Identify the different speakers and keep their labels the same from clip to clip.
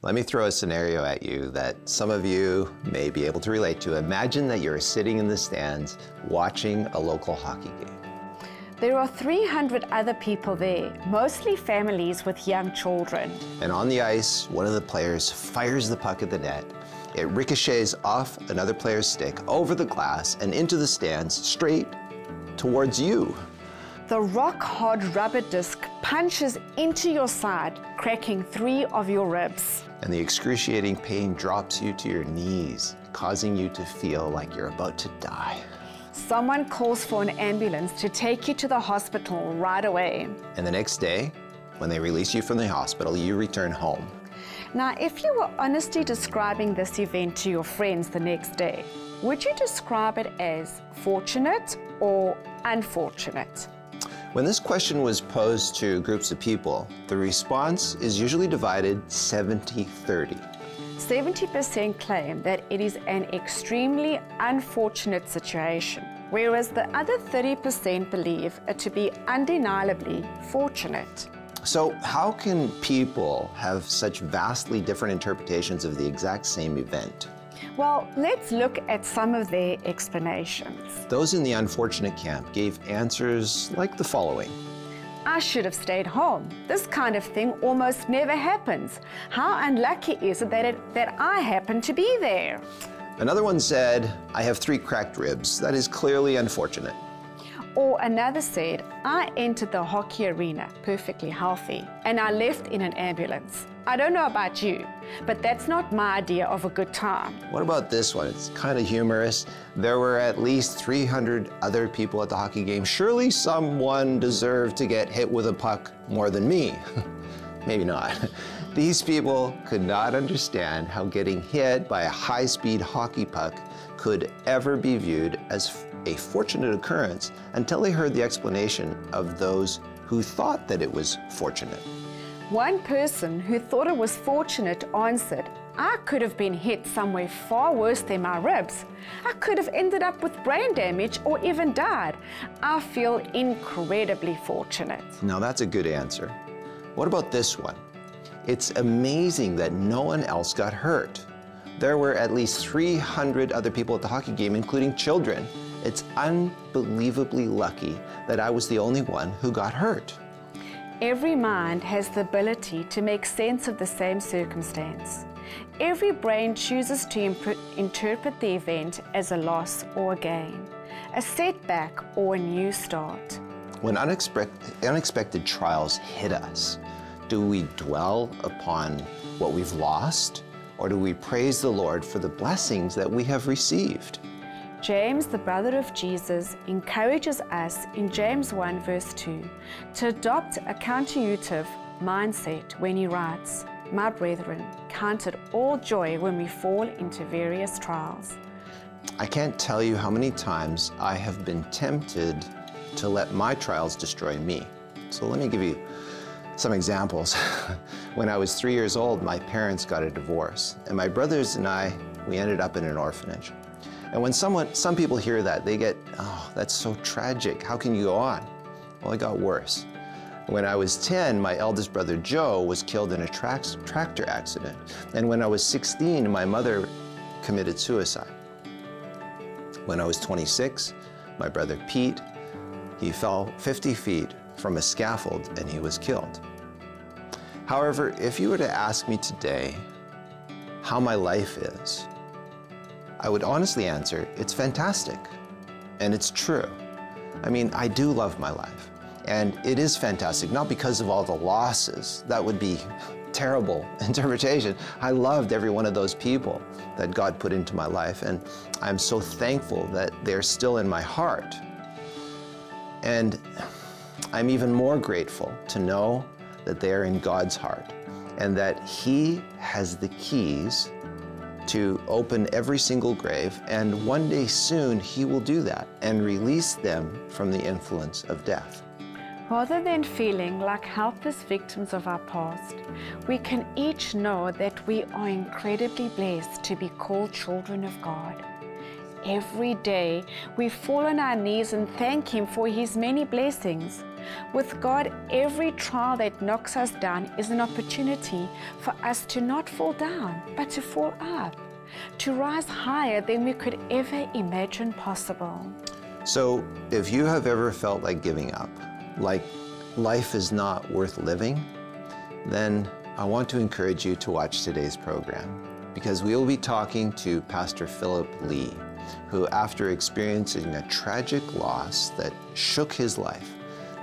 Speaker 1: Let me throw a scenario at you that some of you may be able to relate to. Imagine that you're sitting in the stands watching a local hockey game.
Speaker 2: There are 300 other people there, mostly families with young children.
Speaker 1: And on the ice, one of the players fires the puck at the net. It ricochets off another player's stick, over the glass, and into the stands, straight towards you.
Speaker 2: The rock-hard rubber disc punches into your side, cracking 3 of your ribs.
Speaker 1: And the excruciating pain drops you to your knees, causing you to feel like you're about to die.
Speaker 2: Someone calls for an ambulance to take you to the hospital right away.
Speaker 1: And the next day, when they release you from the hospital, you return home.
Speaker 2: Now, if you were honestly describing this event to your friends the next day, would you describe it as fortunate or unfortunate?
Speaker 1: When this question was posed to groups of people, the response is usually divided 70-30.
Speaker 2: 70% claim that it is an extremely unfortunate situation, whereas the other 30% believe it to be undeniably fortunate.
Speaker 1: So how can people have such vastly different interpretations of the exact same event?
Speaker 2: Well, let's look at some of their explanations.
Speaker 1: Those in the unfortunate camp gave answers like the following.
Speaker 2: I should have stayed home. This kind of thing almost never happens. How unlucky is it that I happened to be there?
Speaker 1: Another one said, I have 3 cracked ribs. That is clearly unfortunate.
Speaker 2: Or another said, I entered the hockey arena perfectly healthy and I left in an ambulance. I don't know about you, but that's not my idea of a good time.
Speaker 1: What about this one? It's kind of humorous. There were at least 300 other people at the hockey game. Surely someone deserved to get hit with a puck more than me. Maybe not. These people could not understand how getting hit by a high-speed hockey puck could ever be viewed as a fortunate occurrence until they heard the explanation of those who thought that it was fortunate.
Speaker 2: One person who thought it was fortunate answered, I could have been hit somewhere far worse than my ribs. I could have ended up with brain damage or even died. I feel incredibly fortunate.
Speaker 1: Now that's a good answer. What about this one? It's amazing that no one else got hurt. There were at least 300 other people at the hockey game, including children. It's unbelievably lucky that I was the only one who got hurt.
Speaker 2: Every mind has the ability to make sense of the same circumstance. Every brain chooses to interpret the event as a loss or a gain, a setback or a new start.
Speaker 1: When unexpected trials hit us, do we dwell upon what we've lost, or do we praise the Lord for the blessings that we have received?
Speaker 2: James, the brother of Jesus, encourages us in James 1 verse 2 to adopt a counterintuitive mindset when he writes, My brethren, count it all joy when we fall into various trials.
Speaker 1: I can't tell you how many times I have been tempted to let my trials destroy me. So let me give you some examples. When I was 3 years old, my parents got a divorce, and my brothers and I, we ended up in an orphanage. And when some people hear that, they get, oh, that's so tragic. How can you go on? Well, it got worse. When I was 10, my eldest brother Joe was killed in a tractor accident. And when I was 16, my mother committed suicide. When I was 26, my brother Pete, he fell 50 feet from a scaffold and he was killed. However, if you were to ask me today how my life is, I would honestly answer, it's fantastic, and it's true. I mean, I do love my life, and it is fantastic, not because of all the losses. That would be terrible interpretation. I loved every one of those people that God put into my life, and I'm so thankful that they're still in my heart. And I'm even more grateful to know that they are in God's heart, and that He has the keys to open every single grave, and one day soon He will do that and release them from the influence of death.
Speaker 2: Rather than feeling like helpless victims of our past, we can each know that we are incredibly blessed to be called children of God. Every day we fall on our knees and thank Him for His many blessings. With God, every trial that knocks us down is an opportunity for us to not fall down, but to fall up, to rise higher than we could ever imagine possible.
Speaker 1: So if you have ever felt like giving up, like life is not worth living, then I want to encourage you to watch today's program, because we will be talking to Pastor Phillip Lee, who, after experiencing a tragic loss that shook his life,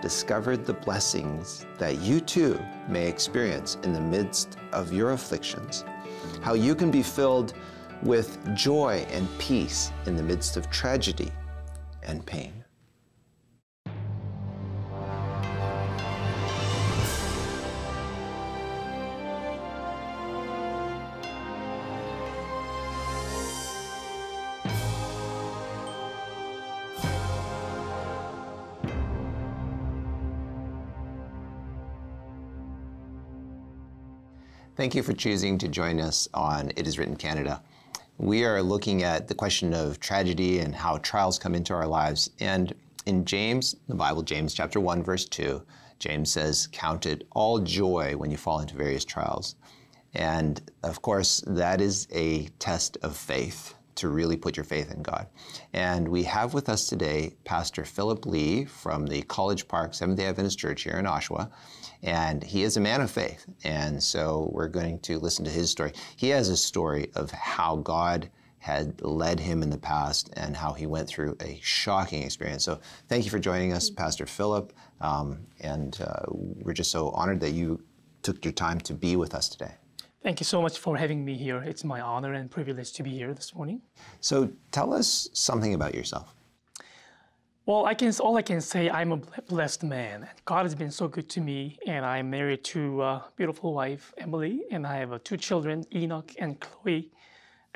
Speaker 1: discovered the blessings that you too may experience in the midst of your afflictions, how you can be filled with joy and peace in the midst of tragedy and pain. Thank you for choosing to join us on It Is Written Canada. We are looking at the question of tragedy and how trials come into our lives. And in James, the Bible, James chapter 1, verse 2, James says, "Count it all joy when you fall into various trials." And of course, that is a test of faith, to really put your faith in God. And we have with us today Pastor Phillip Lee from the College Park Seventh-day Adventist Church here in Oshawa. And he is a man of faith. And so we're going to listen to his story. He has a story of how God had led him in the past and how he went through a shocking experience. So thank you for joining us, Pastor Phillip. We're just so honored that you took your time to be with us today.
Speaker 3: Thank you so much for having me here. It's my honor and privilege to be here this morning.
Speaker 1: So tell us something about yourself.
Speaker 3: Well, all I can say, I'm a blessed man. God has been so good to me, and I'm married to a beautiful wife, Emily, and I have 2 children, Enoch and Chloe,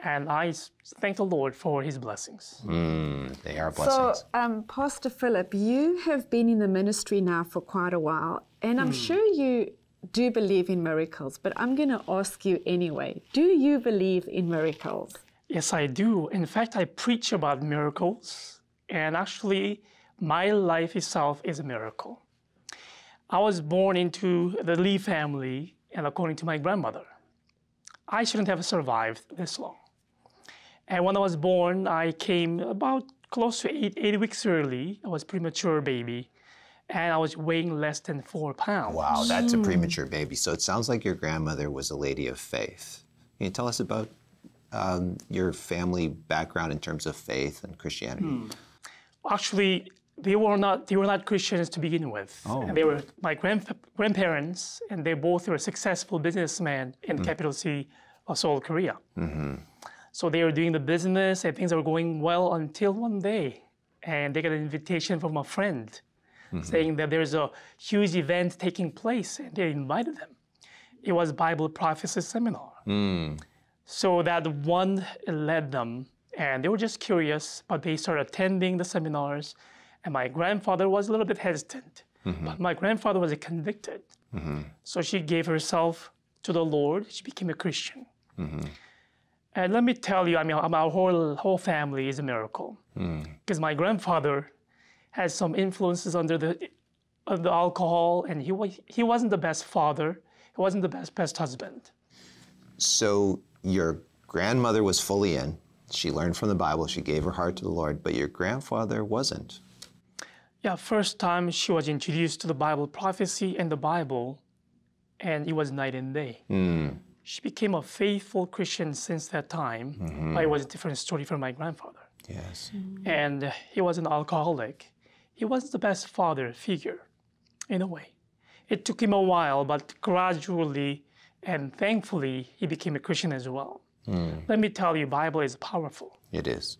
Speaker 3: and I thank the Lord for His blessings.
Speaker 1: They are blessings.
Speaker 2: So, Pastor Phillip, you have been in the ministry now for quite a while, and I'm sure you do believe in miracles, but I'm going to ask you anyway. Do you believe in miracles?
Speaker 3: Yes, I do. In fact, I preach about miracles. And actually, my life itself is a miracle. I was born into the Lee family, and according to my grandmother, I shouldn't have survived this long. And when I was born, I came about close to 8 weeks early. I was a premature baby, and I was weighing less than 4 pounds.
Speaker 1: Wow, that's a premature baby. So it sounds like your grandmother was a lady of faith. Can you tell us about your family background in terms of faith and Christianity?
Speaker 3: Actually, they were not Christians to begin with.
Speaker 1: Oh.
Speaker 3: And they were my grandparents, and they both were successful businessmen in the capital city of Seoul, Korea. So they were doing the business, and things were going well until one day, and they got an invitation from a friend saying that there's a huge event taking place, and they invited them. It was Bible prophecy seminar. So that one led them, and they were just curious, but they started attending the seminars, and my grandfather was a little bit hesitant, but my grandfather was convicted. So she gave herself to the Lord. She became a Christian. And let me tell you, I mean, our whole family is a miracle, because my grandfather had some influences under the alcohol, and he wasn't the best father. He wasn't the best husband.
Speaker 1: So your grandmother was fully in. She learned from the Bible. She gave her heart to the Lord, but your grandfather wasn't.
Speaker 3: Yeah, first time she was introduced to the Bible prophecy and the Bible, and it was night and day. She became a faithful Christian since that time, but it was a different story from my grandfather.
Speaker 1: Yes.
Speaker 3: And he was an alcoholic. He wasn't the best father figure, in a way. It took him a while, but gradually and thankfully, he became a Christian as well. Let me tell you, Bible is powerful.
Speaker 1: It is.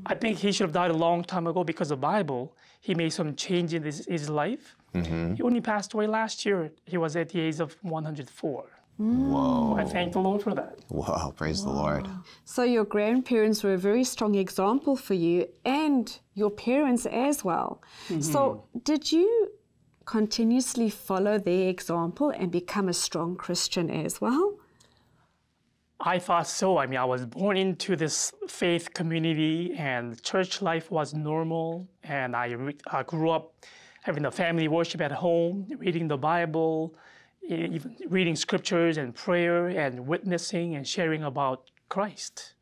Speaker 3: I think he should have died a long time ago because of the Bible. He made some change in his life. He only passed away last year. He was at the age of 104.
Speaker 1: Whoa.
Speaker 3: I thank the Lord for that.
Speaker 1: Wow, praise the Lord.
Speaker 2: So your grandparents were a very strong example for you and your parents as well. So did you continuously follow their example and become a strong Christian as well?
Speaker 3: I thought so. I mean, I was born into this faith community, and church life was normal, and I grew up having a family worship at home, reading the Bible, even reading scriptures and prayer and witnessing and sharing about Christ.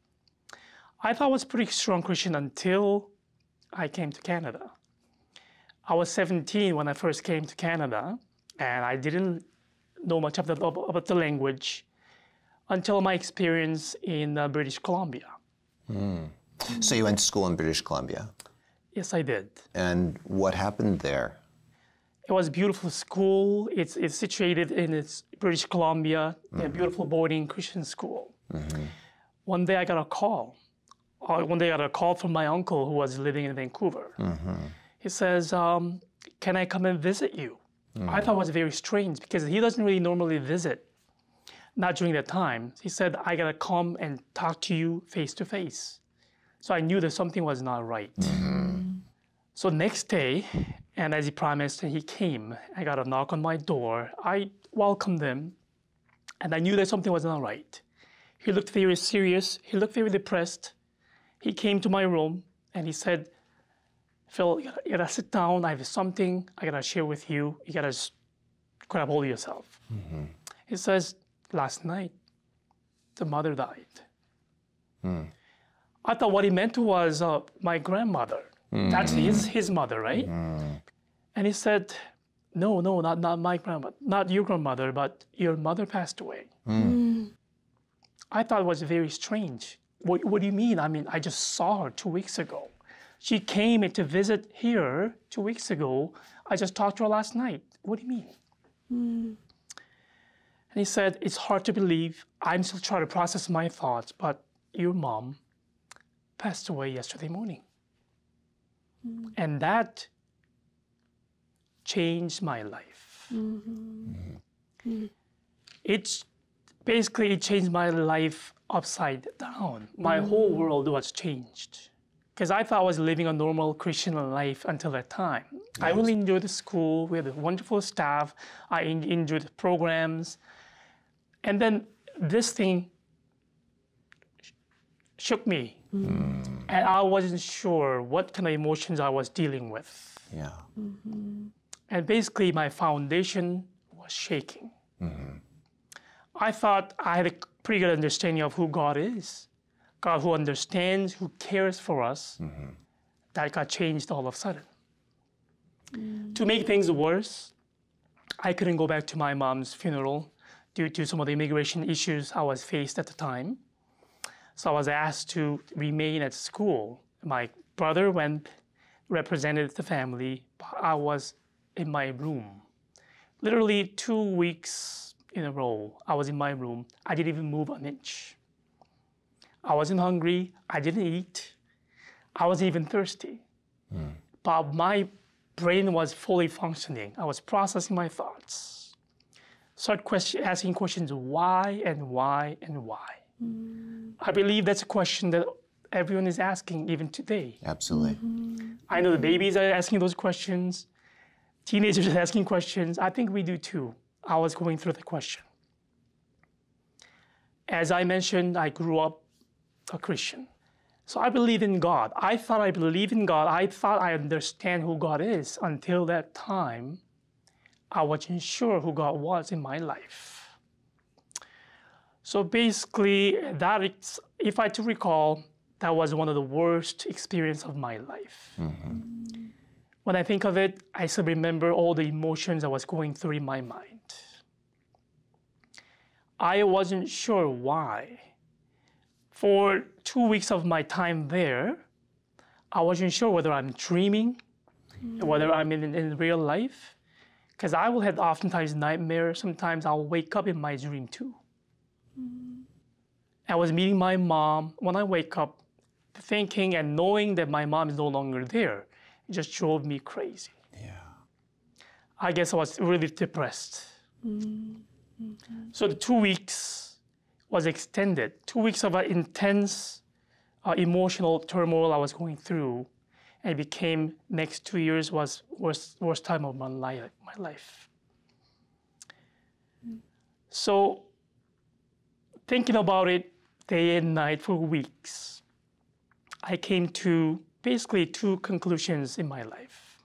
Speaker 3: I thought I was a pretty strong Christian until I came to Canada. I was 17 when I first came to Canada, and I didn't know much about the language until my experience in British Columbia.
Speaker 1: So you went to school in British Columbia?
Speaker 3: Yes, I did.
Speaker 1: And what happened there?
Speaker 3: It was a beautiful school. It's situated in British Columbia, a beautiful boarding Christian school. One day I got a call. One day I got a call from my uncle who was living in Vancouver. He says, can I come and visit you? I thought it was very strange because he doesn't really normally visit, not during that time. He said, I gotta come and talk to you face to face. So I knew that something was not right. So next day, and as he promised, he came. I got a knock on my door. I welcomed him, and I knew that something was not right. He looked very serious. He looked very depressed. He came to my room, and he said, Phil, you gotta sit down. I have something I gotta share with you. You gotta grab hold of yourself. He says, last night, the mother died. I thought what he meant was my grandmother. That's his mother, right? And he said, no, not my grandmother, not your grandmother, but your mother passed away. I thought it was very strange. What do you mean? I mean, I just saw her 2 weeks ago. She came in to visit here 2 weeks ago. I just talked to her last night. What do you mean? And he said, it's hard to believe. I'm still trying to process my thoughts, but your mom passed away yesterday morning. And that changed my life. It changed my life upside down. My whole world was changed. Because I thought I was living a normal Christian life until that time. I really enjoyed the school. We had a wonderful staff. I enjoyed the programs. And then this thing shook me. And I wasn't sure what kind of emotions I was dealing with. And basically my foundation was shaking. I thought I had a pretty good understanding of who God is. God who understands, who cares for us. That got changed all of a sudden. To make things worse, I couldn't go back to my mom's funeral due to some of the immigration issues I was faced at the time. So I was asked to remain at school. My brother went, represented the family, but I was in my room. Literally 2 weeks in a row, I was in my room. I didn't even move an inch. I wasn't hungry, I didn't eat, I wasn't even thirsty. But my brain was fully functioning. I was processing my thoughts. Started asking questions, why and why and why? I believe that's a question that everyone is asking even today.
Speaker 1: Absolutely.
Speaker 3: I know the babies are asking those questions, teenagers are asking questions. I think we do too. I was going through the question. As I mentioned, I grew up a Christian. So I believe in God. I thought I believed in God. I thought I understand who God is. Until that time, I wasn't sure who God was in my life. So basically, if I to recall, that was one of the worst experiences of my life. When I think of it, I still remember all the emotions I was going through in my mind. I wasn't sure why. For 2 weeks of my time there, I wasn't sure whether I'm dreaming, whether I'm in real life, because I will have oftentimes nightmares. Sometimes I'll wake up in my dream too. I was meeting my mom. When I wake up, thinking and knowing that my mom is no longer there, it just drove me crazy. I guess I was really depressed. So the 2 weeks was extended. 2 weeks of intense emotional turmoil I was going through, and it became next 2 years was worst time of my life. So thinking about it day and night for weeks, I came to basically 2 conclusions in my life.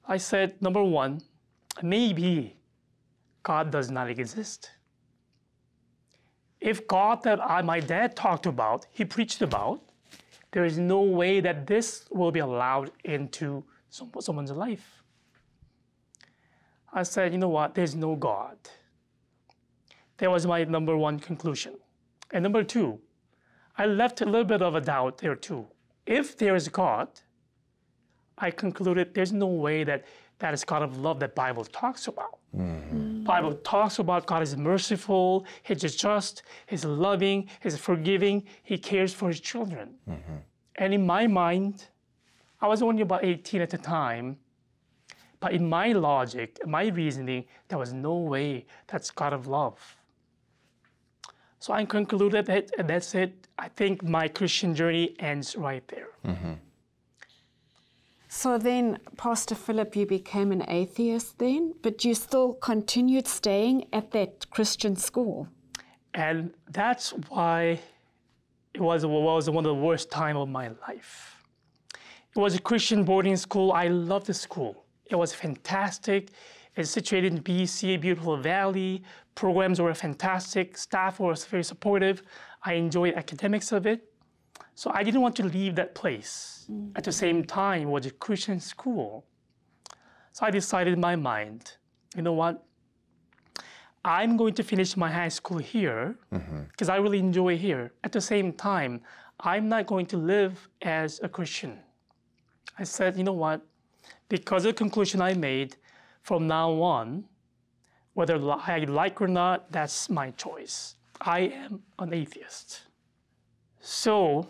Speaker 3: I said, number one, maybe God does not exist. If God that my dad talked about, he preached about, there is no way that this will be allowed into someone's life. I said, you know what, there's no God. That was my number one conclusion. And number two, I left a little bit of a doubt there too. If there is God, I concluded there's no way that that is God of love that Bible talks about. Bible talks about God is merciful, He's just, He's loving, He's forgiving, He cares for His children. And in my mind, I was only about 18 at the time, but in my logic, my reasoning, there was no way that's God of love. So I concluded that that's it. I think my Christian journey ends right there.
Speaker 2: So then, Pastor Phillip, you became an atheist then, but you still continued staying at that Christian school.
Speaker 3: And that's why it was one of the worst times of my life. It was a Christian boarding school. I loved the school. It was fantastic. It's situated in BC, a beautiful valley. Programs were fantastic. Staff was very supportive. I enjoyed academics of it. So I didn't want to leave that place. At the same time, it was a Christian school. So I decided in my mind, you know what? I'm going to finish my high school here because I really enjoy here. At the same time, I'm not going to live as a Christian. I said, you know what? Because of the conclusion I made, from now on, whether I like or not, that's my choice. I am an atheist. So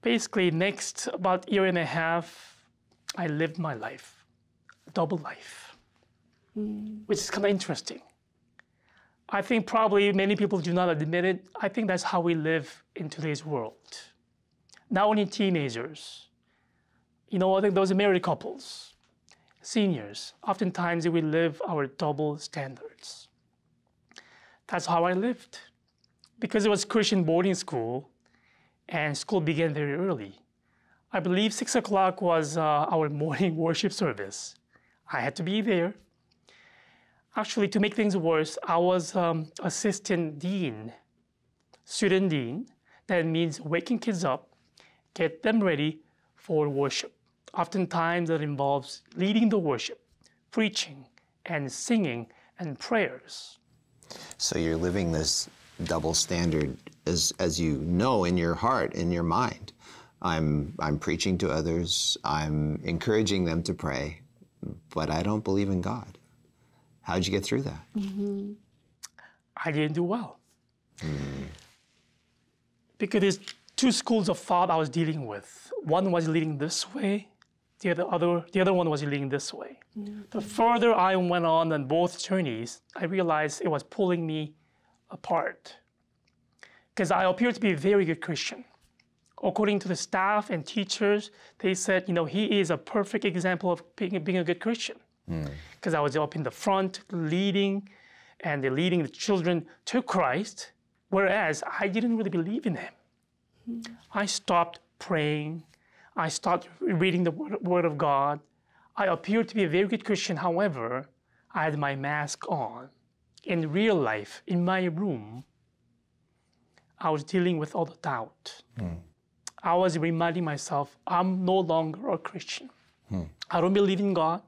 Speaker 3: basically, next about year and a half, I lived my life, a double life, which is kind of interesting. I think probably many people do not admit it. I think that's how we live in today's world. Not only teenagers, you know, I think those married couples, seniors, oftentimes we live our double standards. That's how I lived. Because it was Christian boarding school, and school began very early. I believe 6 o'clock was our morning worship service. I had to be there. Actually, to make things worse, I was assistant dean, student dean. That means waking kids up, get them ready for worship. Oftentimes that involves leading the worship, preaching, and singing, and prayers.
Speaker 1: So you're living this double standard, as you know in your heart, in your mind. I'm preaching to others, I'm encouraging them to pray, but I don't believe in God. How'd you get through that?
Speaker 3: I didn't do well. Because there's two schools of thought I was dealing with. One was leading this way, the other one was leading this way. The further I went on both journeys, I realized it was pulling me apart. Because I appeared to be a very good Christian. According to the staff and teachers, they said, you know, he is a perfect example of being a good Christian. Because I was up in the front leading the children to Christ, whereas I didn't really believe in him. I stopped praying. I stopped reading the Word of God. I appeared to be a very good Christian. However, I had my mask on. In real life, in my room, I was dealing with all the doubt. I was reminding myself, I'm no longer a Christian. I don't believe in God,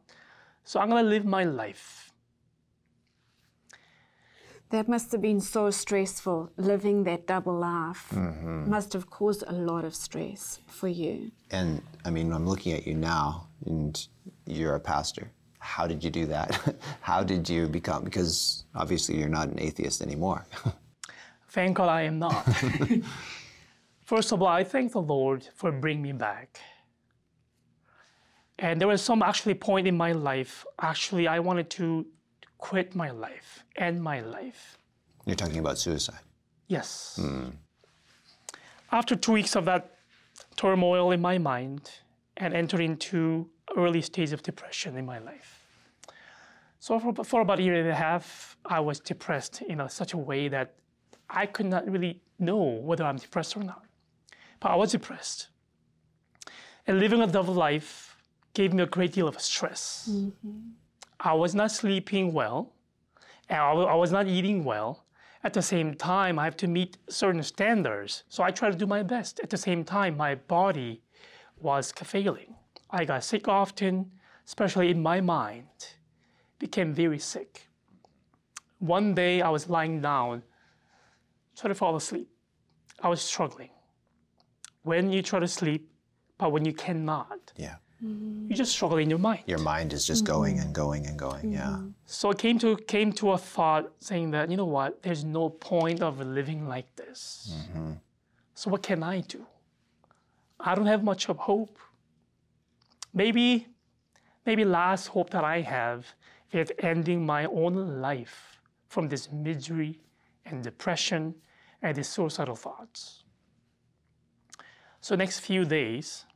Speaker 3: so I'm going to live my life.
Speaker 2: That must have been so stressful, living that double life. Must have caused a lot of stress for you.
Speaker 1: And I mean, I'm looking at you now, and you're a pastor. How did you do that? How did you become, because obviously you're not an atheist anymore.
Speaker 3: Thank God I am not. First of all, I thank the Lord for bringing me back. And there was some actually point in my life, actually I wanted to quit my life, end my life.
Speaker 1: You're talking about suicide?
Speaker 3: Yes. After 2 weeks of that turmoil in my mind and entered into early stage of depression in my life. So for about a year and a half, I was depressed in such a way that I could not really know whether I'm depressed or not. But I was depressed. And living a double life, gave me a great deal of stress. I was not sleeping well, and I was not eating well. At the same time, I have to meet certain standards. So I tried to do my best. At the same time, my body was failing. I got sick often, especially in my mind. Became very sick. One day I was lying down, trying to fall asleep. I was struggling. When you try to sleep, but when you cannot, you just struggle in your mind.
Speaker 1: Your mind is just going and going and going, yeah.
Speaker 3: So it came to a thought saying that, you know what, there's no point of living like this. So what can I do? I don't have much of hope. Maybe last hope that I have is ending my own life from this misery and depression and these suicidal thoughts. So next few days,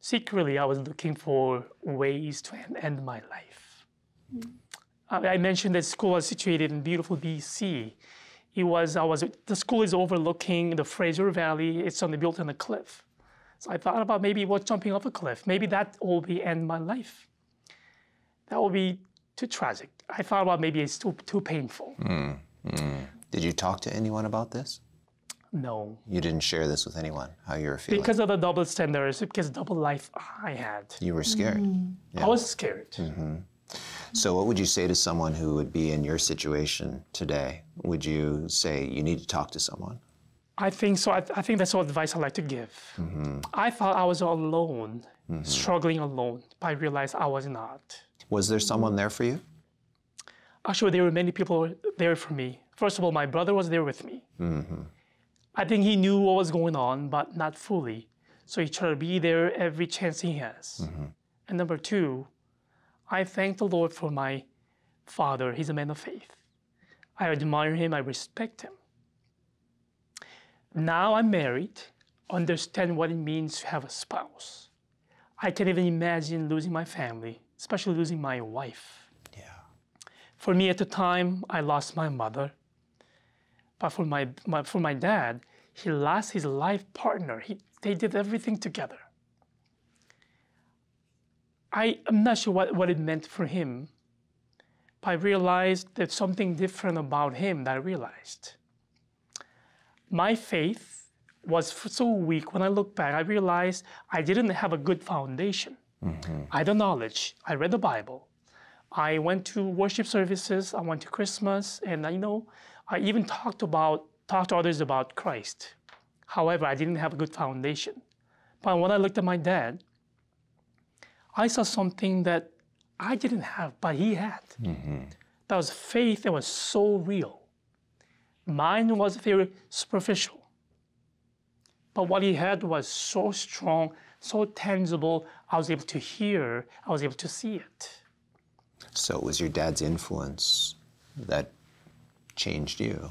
Speaker 3: secretly, I was looking for ways to end my life. I mentioned that school was situated in beautiful BC. The school is overlooking the Fraser Valley. It's built on a cliff. So I thought about maybe jumping off a cliff. Maybe that will be end my life. That will be too tragic. I thought about maybe it's too painful.
Speaker 1: Did you talk to anyone about this?
Speaker 3: No.
Speaker 1: You didn't share this with anyone, how you were feeling?
Speaker 3: Because of the double standards, because double life I had.
Speaker 1: You were scared.
Speaker 3: I was scared.
Speaker 1: So what would you say to someone who would be in your situation today? Would you say you need to talk to someone?
Speaker 3: I think so. I think that's all advice I'd like to give. I thought I was alone, struggling alone, but I realized I was not.
Speaker 1: Was there someone there for you?
Speaker 3: Actually, there were many people there for me. First of all, my brother was there with me. I think he knew what was going on, but not fully. So he tried to be there every chance he has. And number two, I thank the Lord for my father. He's a man of faith. I admire him, I respect him. Now I'm married, understand what it means to have a spouse. I can't even imagine losing my family, especially losing my wife. For me at the time, I lost my mother. But for my dad, he lost his life partner. They did everything together. I'm not sure what it meant for him, but I realized there's something different about him that I realized. My faith was so weak. When I look back, I realized I didn't have a good foundation. I had the knowledge. I read the Bible. I went to worship services. I went to Christmas, and I even talked to others about Christ. However, I didn't have a good foundation. But when I looked at my dad, I saw something that I didn't have, but he had. That was faith that was so real. Mine was very superficial. But what he had was so strong, so tangible, I was able to hear, I was able to see it.
Speaker 1: So it was your dad's influence that changed you.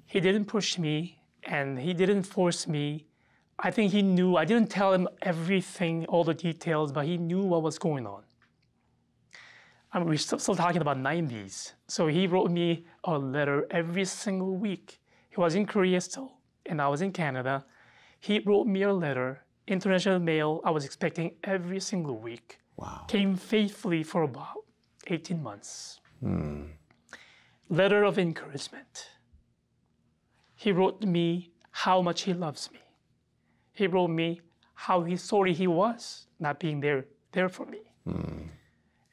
Speaker 3: He didn't push me, and he didn't force me. I think he knew. I didn't tell him everything, all the details, but he knew what was going on. We're still talking about 90s. So he wrote me a letter every single week. He was in Korea still, and I was in Canada. He wrote me a letter, international mail, I was expecting every single week.
Speaker 1: Wow. Came
Speaker 3: faithfully for about 18 months. Letter of encouragement. He wrote me how much he loves me. He wrote me how sorry he was not being there for me.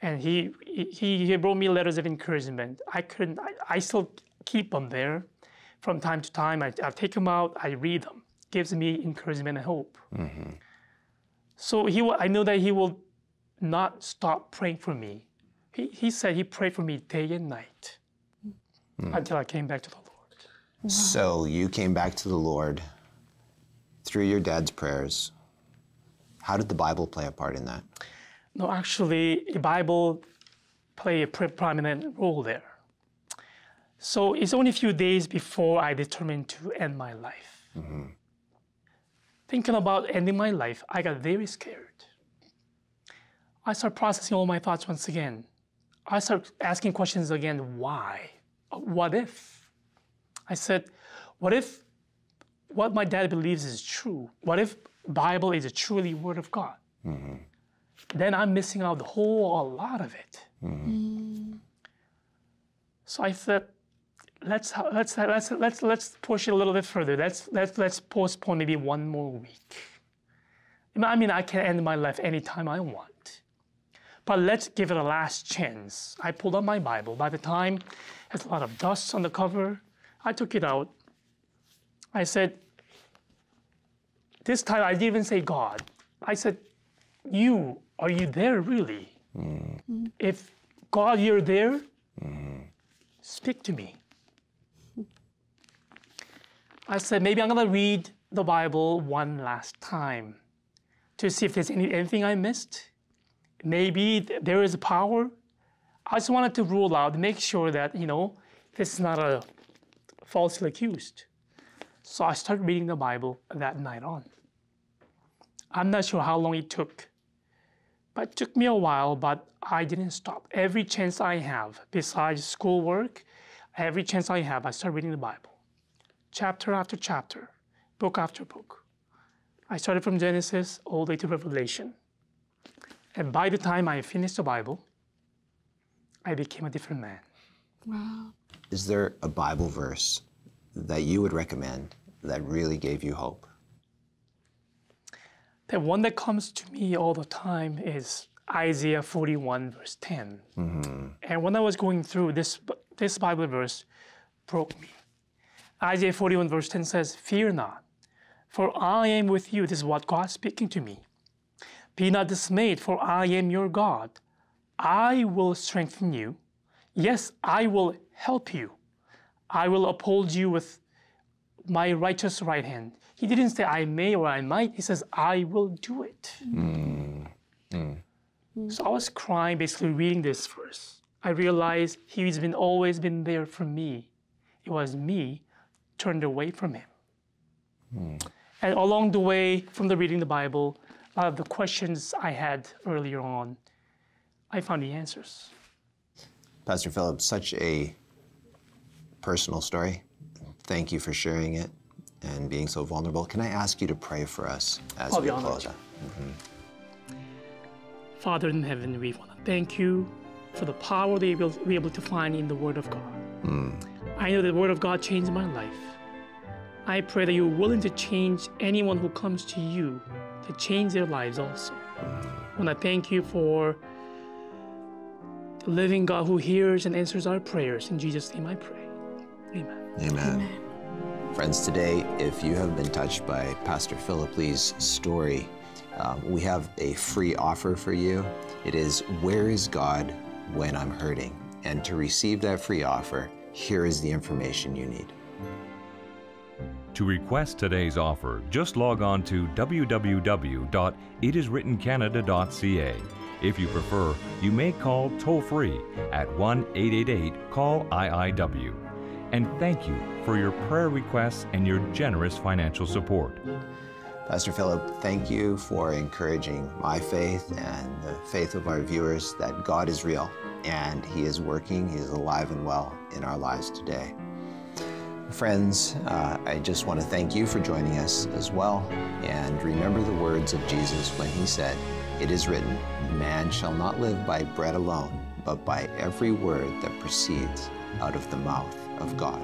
Speaker 3: And he wrote me letters of encouragement. I still keep them there. From time to time, I take them out, I read them. Gives me encouragement and hope. So I know that he will not stop praying for me. He said he prayed for me day and night until I came back to the Lord.
Speaker 1: Wow. So you came back to the Lord through your dad's prayers. How did the Bible play a part in that?
Speaker 3: No, actually, the Bible played a prominent role there. So it's only a few days before I determined to end my life. Thinking about ending my life, I got very scared. I started processing all my thoughts once again. I started asking questions again, why? What if? I said, what if what my dad believes is true? What if Bible is a truly Word of God? then I'm missing out a lot of it. So I thought, let's push it a little bit further. Let's postpone maybe one more week. I mean, I can end my life anytime I want, but let's give it a last chance. I pulled out my Bible. By the time it has a lot of dust on the cover, I took it out. I said, this time I didn't even say God. I said, are you there really? If God, you're there, speak to me. I said, maybe I'm going to read the Bible one last time to see if there's anything I missed. Maybe there is power. I just wanted to rule out, make sure that, this is not a falsely accused. So I started reading the Bible that night on. I'm not sure how long it took, but it took me a while, but I didn't stop. Every chance I have, besides schoolwork, every chance I have, I start reading the Bible. Chapter after chapter, book after book. I started from Genesis all the way to Revelation. And by the time I finished the Bible, I became a different man.
Speaker 2: Wow.
Speaker 1: Is there a Bible verse that you would recommend that really gave you hope?
Speaker 3: The one that comes to me all the time is Isaiah 41, verse 10. And when I was going through this Bible verse, broke me. Isaiah 41, verse 10 says, "Fear not, for I am with you." This is what God's speaking to me. "Be not dismayed, for I am your God. I will strengthen you. Yes, I will help you. I will uphold you with my righteous right hand." He didn't say I may or I might. He says, I will do it. So I was crying, basically reading this verse. I realized he's always been there for me. It was me turned away from him. And along the way, from the reading the Bible, a lot of the questions I had earlier on, I found the answers.
Speaker 1: Pastor Phillip, such a personal story. Thank you for sharing it and being so vulnerable. Can I ask you to pray for us as we close out?
Speaker 3: Father in heaven, we want to thank you for the power that we'll be able to find in the Word of God. I know the Word of God changed my life. I pray that you're willing to change anyone who comes to you, to change their lives also. I want to thank you for the living God who hears and answers our prayers. In Jesus' name I pray. Amen.
Speaker 1: Amen. Friends, today, if you have been touched by Pastor Phillip Lee's story, we have a free offer for you. It is, "Where is God when I'm hurting?" And to receive that free offer, here is the information you need.
Speaker 4: To request today's offer, just log on to www.itiswrittencanada.ca. If you prefer, you may call toll-free at 1-888-CALL-IIW. And thank you for your prayer requests and your generous financial support.
Speaker 1: Pastor Phillip, thank you for encouraging my faith and the faith of our viewers that God is real and He is working, He is alive and well in our lives today. Friends, I just want to thank you for joining us as well. And remember the words of Jesus when He said, "It is written, man shall not live by bread alone, but by every word that proceeds out of the mouth of God."